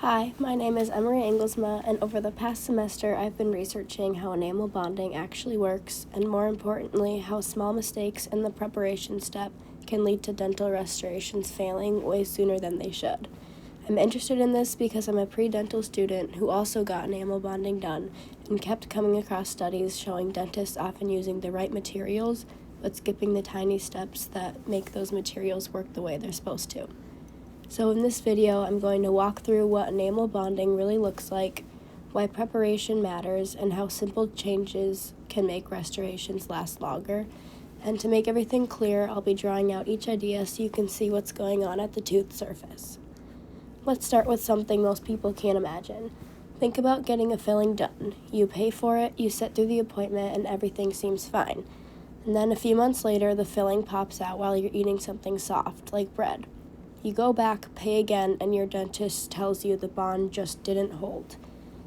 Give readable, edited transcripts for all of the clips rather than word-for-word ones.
Hi, my name is Emery Engelsma, and over the past semester I've been researching how enamel bonding actually works, and more importantly, how small mistakes in the preparation step can lead to dental restorations failing way sooner than they should. I'm interested in this because I'm a pre-dental student who also got enamel bonding done and kept coming across studies showing dentists often using the right materials but skipping the tiny steps that make those materials work the way they're supposed to. So in this video, I'm going to walk through what enamel bonding really looks like, why preparation matters, and how simple changes can make restorations last longer. And to make everything clear, I'll be drawing out each idea so you can see what's going on at the tooth surface. Let's start with something most people can't imagine. Think about getting a filling done. You pay for it, you sit through the appointment, and everything seems fine. And then a few months later, the filling pops out while you're eating something soft, like bread. You go back, pay again, and your dentist tells you the bond just didn't hold.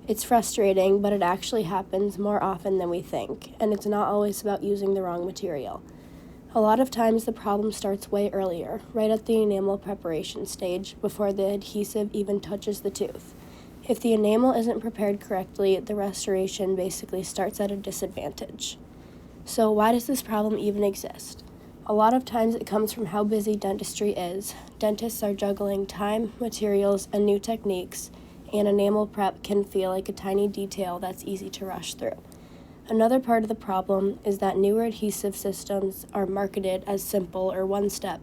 It's frustrating, but it actually happens more often than we think, and it's not always about using the wrong material. A lot of times the problem starts way earlier, right at the enamel preparation stage, before the adhesive even touches the tooth. If the enamel isn't prepared correctly, the restoration basically starts at a disadvantage. So why does this problem even exist? A lot of times it comes from how busy dentistry is. Dentists are juggling time, materials, and new techniques, and enamel prep can feel like a tiny detail that's easy to rush through. Another part of the problem is that newer adhesive systems are marketed as simple or one step,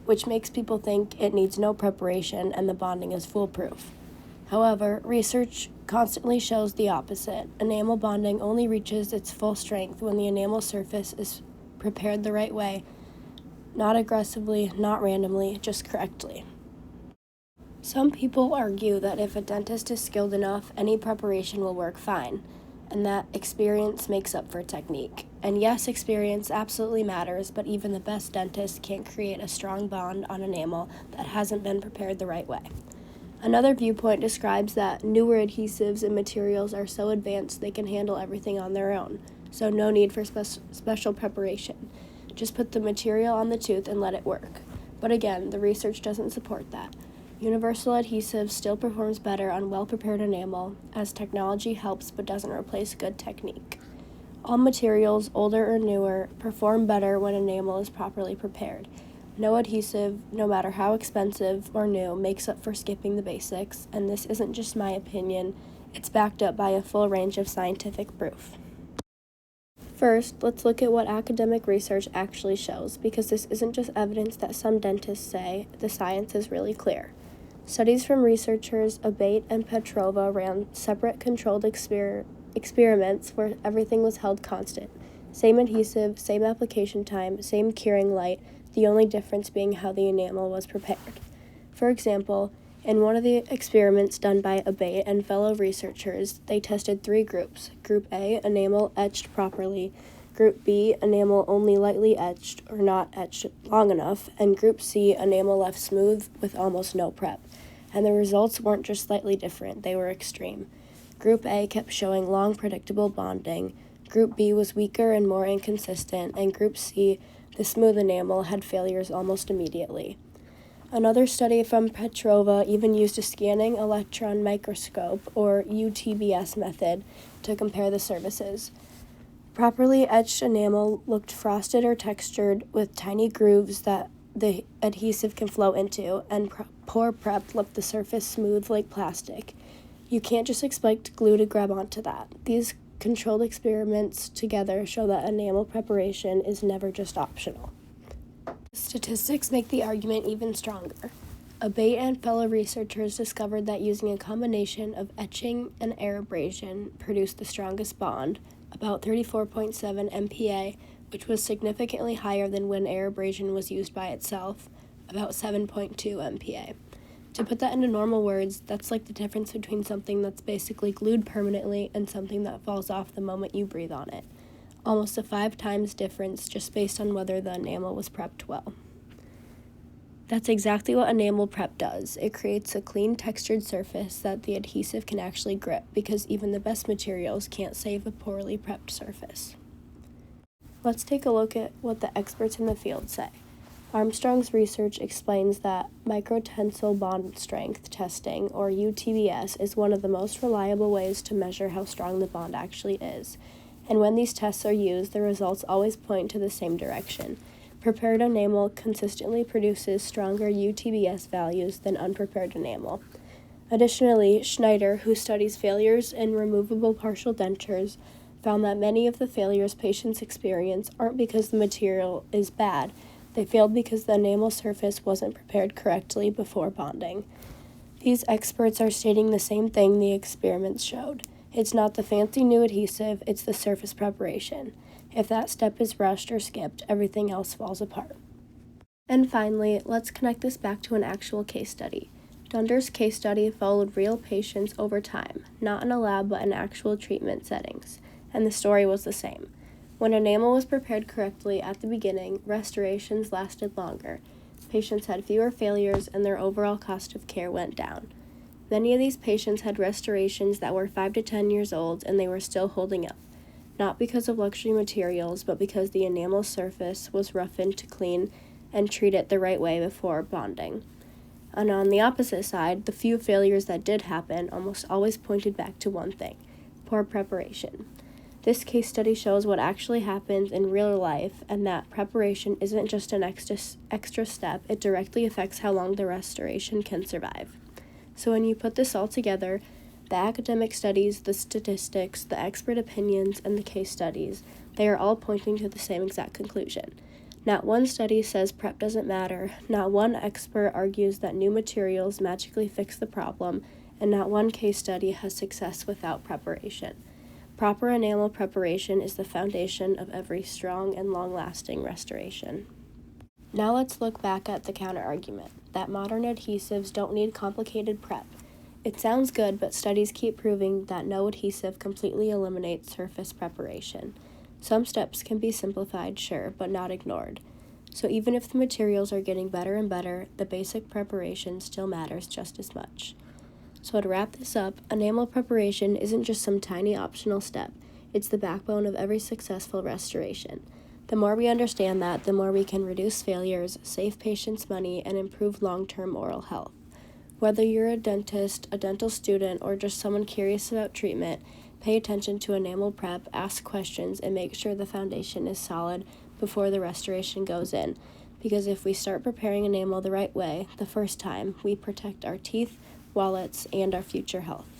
which makes people think it needs no preparation and the bonding is foolproof. However, research constantly shows the opposite. Enamel bonding only reaches its full strength when the enamel surface is prepared the right way, not aggressively, not randomly, just correctly. Some people argue that if a dentist is skilled enough, any preparation will work fine, and that experience makes up for technique. And yes, experience absolutely matters, but even the best dentist can't create a strong bond on enamel that hasn't been prepared the right way. Another viewpoint describes that newer adhesives and materials are so advanced they can handle everything on their own, so no need for special preparation. Just put the material on the tooth and let it work. But again, the research doesn't support that. Universal adhesive still performs better on well-prepared enamel, as technology helps but doesn't replace good technique. All materials, older or newer, perform better when enamel is properly prepared. No adhesive, no matter how expensive or new, makes up for skipping the basics, and this isn't just my opinion, it's backed up by a full range of scientific proof. First, let's look at what academic research actually shows, because this isn't just evidence that some dentists say, the science is really clear. Studies from researchers Abate and Petrova ran separate controlled experiments where everything was held constant. Same adhesive, same application time, same curing light, the only difference being how the enamel was prepared. For example, in one of the experiments done by Abate and fellow researchers, they tested 3 groups. Group A, enamel etched properly. Group B, enamel only lightly etched or not etched long enough. And Group C, enamel left smooth with almost no prep. And the results weren't just slightly different, they were extreme. Group A kept showing long, predictable bonding. Group B was weaker and more inconsistent. And Group C, the smooth enamel, had failures almost immediately. Another study from Petrova even used a scanning electron microscope, or UTBS method, to compare the surfaces. Properly etched enamel looked frosted or textured with tiny grooves that the adhesive can flow into, and poor prep left the surface smooth like plastic. You can't just expect glue to grab onto that. These controlled experiments together show that enamel preparation is never just optional. Statistics make the argument even stronger. Abate and fellow researchers discovered that using a combination of etching and air abrasion produced the strongest bond, about 34.7 MPa, which was significantly higher than when air abrasion was used by itself, about 7.2 MPa. To put that into normal words, that's like the difference between something that's basically glued permanently and something that falls off the moment you breathe on it. Almost a 5 times difference just based on whether the enamel was prepped well. That's exactly what enamel prep does. It creates a clean, textured surface that the adhesive can actually grip, because even the best materials can't save a poorly prepped surface. Let's take a look at what the experts in the field say. Armstrong's research explains that microtensile bond strength testing, or UTBS, is one of the most reliable ways to measure how strong the bond actually is. And when these tests are used, the results always point to the same direction. Prepared enamel consistently produces stronger UTBS values than unprepared enamel. Additionally, Schneider, who studies failures in removable partial dentures, found that many of the failures patients experience aren't because the material is bad. They failed because the enamel surface wasn't prepared correctly before bonding. These experts are stating the same thing the experiments showed. It's not the fancy new adhesive, it's the surface preparation. If that step is rushed or skipped, everything else falls apart. And finally, let's connect this back to an actual case study. Dunder's case study followed real patients over time, not in a lab but in actual treatment settings, and the story was the same. When enamel was prepared correctly at the beginning, restorations lasted longer. Patients had fewer failures and their overall cost of care went down. Many of these patients had restorations that were 5 to 10 years old and they were still holding up, not because of luxury materials, but because the enamel surface was roughened to clean and treat it the right way before bonding. And on the opposite side, the few failures that did happen almost always pointed back to one thing: poor preparation. This case study shows what actually happens in real life, and that preparation isn't just an extra step, it directly affects how long the restoration can survive. So when you put this all together, the academic studies, the statistics, the expert opinions, and the case studies, they are all pointing to the same exact conclusion. Not one study says prep doesn't matter, not one expert argues that new materials magically fix the problem, and not one case study has success without preparation. Proper enamel preparation is the foundation of every strong and long-lasting restoration. Now let's look back at the counter-argument, that modern adhesives don't need complicated prep. It sounds good, but studies keep proving that no adhesive completely eliminates surface preparation. Some steps can be simplified, sure, but not ignored. So even if the materials are getting better and better, the basic preparation still matters just as much. So to wrap this up, enamel preparation isn't just some tiny optional step. It's the backbone of every successful restoration. The more we understand that, the more we can reduce failures, save patients money, and improve long-term oral health. Whether you're a dentist, a dental student, or just someone curious about treatment, pay attention to enamel prep, ask questions, and make sure the foundation is solid before the restoration goes in. Because if we start preparing enamel the right way the first time, we protect our teeth, wallets, and our future health.